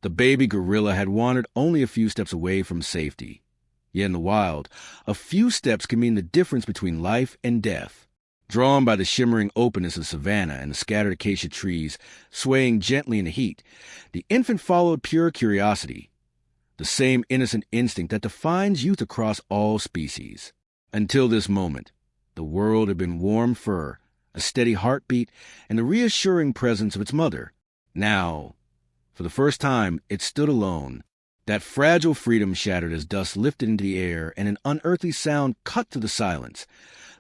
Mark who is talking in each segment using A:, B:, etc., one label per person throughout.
A: The baby gorilla had wandered only a few steps away from safety. Yet in the wild, a few steps can mean the difference between life and death. Drawn by the shimmering openness of Savannah and the scattered acacia trees swaying gently in the heat, the infant followed pure curiosity, the same innocent instinct that defines youth across all species. Until this moment, the world had been warm fur, a steady heartbeat, and the reassuring presence of its mother. Now, for the first time, it stood alone. That fragile freedom shattered as dust lifted into the air and an unearthly sound cut through the silence.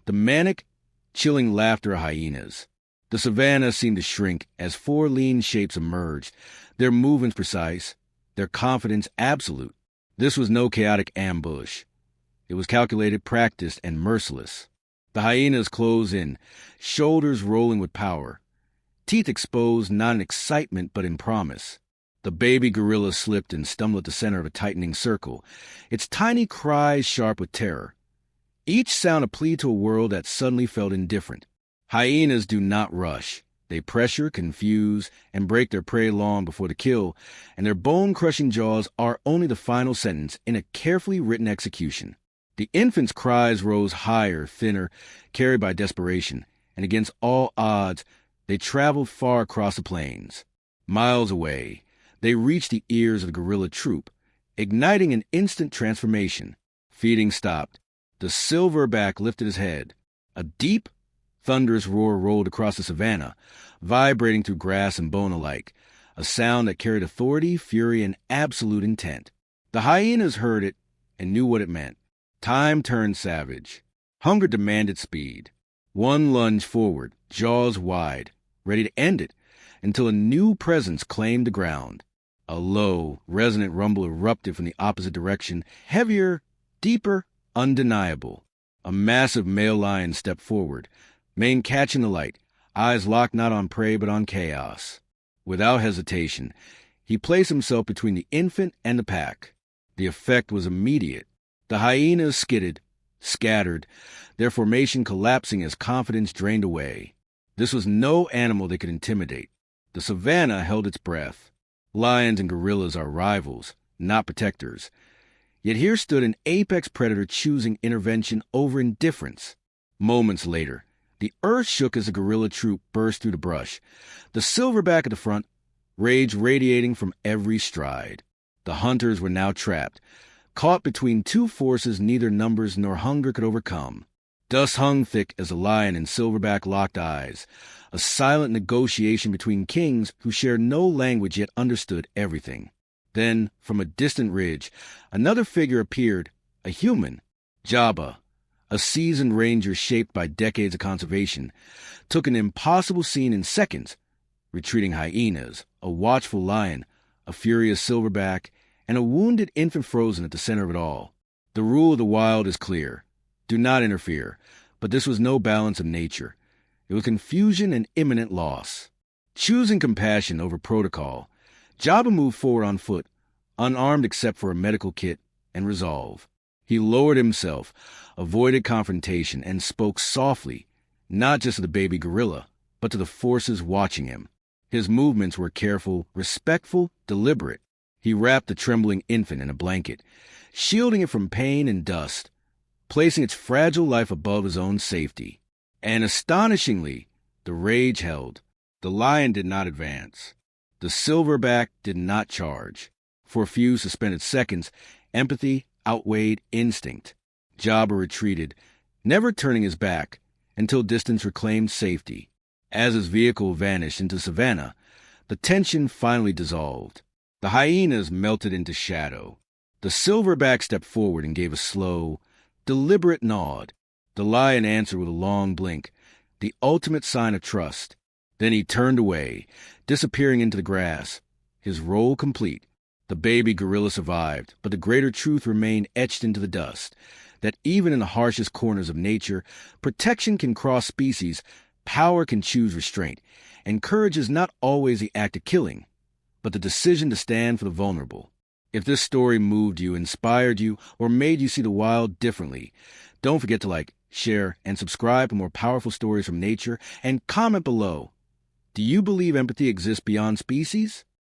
A: The manic, chilling laughter of hyenas. The savannah seemed to shrink as four lean shapes emerged, their movements precise, their confidence absolute. This was no chaotic ambush. It was calculated, practiced, and merciless. The hyenas closed in, shoulders rolling with power, teeth exposed not in excitement but in promise. The baby gorilla slipped and stumbled at the center of a tightening circle, its tiny cries sharp with terror. Each sound a plea to a world that suddenly felt indifferent. Hyenas do not rush. They pressure, confuse, and break their prey long before the kill, and their bone-crushing jaws are only the final sentence in a carefully written execution. The infant's cries rose higher, thinner, carried by desperation, and against all odds, they traveled far across the plains. Miles away, they reached the ears of the gorilla troop, igniting an instant transformation. Feeding stopped. The silverback lifted his head. A deep, thunderous roar rolled across the savannah, vibrating through grass and bone alike, a sound that carried authority, fury, and absolute intent. The hyenas heard it and knew what it meant. Time turned savage. Hunger demanded speed. One lunge forward, jaws wide, ready to end it, until a new presence claimed the ground. A low, resonant rumble erupted from the opposite direction, heavier, deeper, undeniable. A massive male lion stepped forward, mane catching the light, eyes locked not on prey but on chaos. Without hesitation, he placed himself between the infant and the pack. The effect was immediate. The hyenas skidded, scattered, their formation collapsing as confidence drained away. This was no animal they could intimidate. The savannah held its breath. Lions and gorillas are rivals, not protectors. Yet here stood an apex predator choosing intervention over indifference. Moments later, the earth shook as the gorilla troop burst through the brush, the silverback at the front, rage radiating from every stride. The hunters were now trapped, caught between two forces neither numbers nor hunger could overcome. Dust hung thick as the lion and silverback locked eyes, a silent negotiation between kings who shared no language yet understood everything. Then, from a distant ridge, another figure appeared, a human. Jabba, a seasoned ranger shaped by decades of conservation, took an impossible scene in seconds. Retreating hyenas, a watchful lion, a furious silverback, and a wounded infant frozen at the center of it all. The rule of the wild is clear. Do not interfere, but this was no balance of nature. It was confusion and imminent loss. Choosing compassion over protocol, Jabba moved forward on foot, unarmed except for a medical kit and resolve. He lowered himself, avoided confrontation, and spoke softly, not just to the baby gorilla, but to the forces watching him. His movements were careful, respectful, deliberate. He wrapped the trembling infant in a blanket, shielding it from pain and dust, placing its fragile life above his own safety. And astonishingly, the rage held. The lion did not advance. The silverback did not charge. For a few suspended seconds, empathy outweighed instinct. Jabba retreated, never turning his back, until distance reclaimed safety. As his vehicle vanished into savannah, the tension finally dissolved. The hyenas melted into shadow. The silverback stepped forward and gave a slow, deliberate nod. The lion answered with a long blink, the ultimate sign of trust. Then he turned away, disappearing into the grass, his role complete. The baby gorilla survived, but the greater truth remained etched into the dust, that even in the harshest corners of nature, protection can cross species, power can choose restraint, and courage is not always the act of killing, but the decision to stand for the vulnerable. If this story moved you, inspired you, or made you see the wild differently, don't forget to like, share, and subscribe for more powerful stories from nature, and comment below. Do you believe empathy exists beyond species?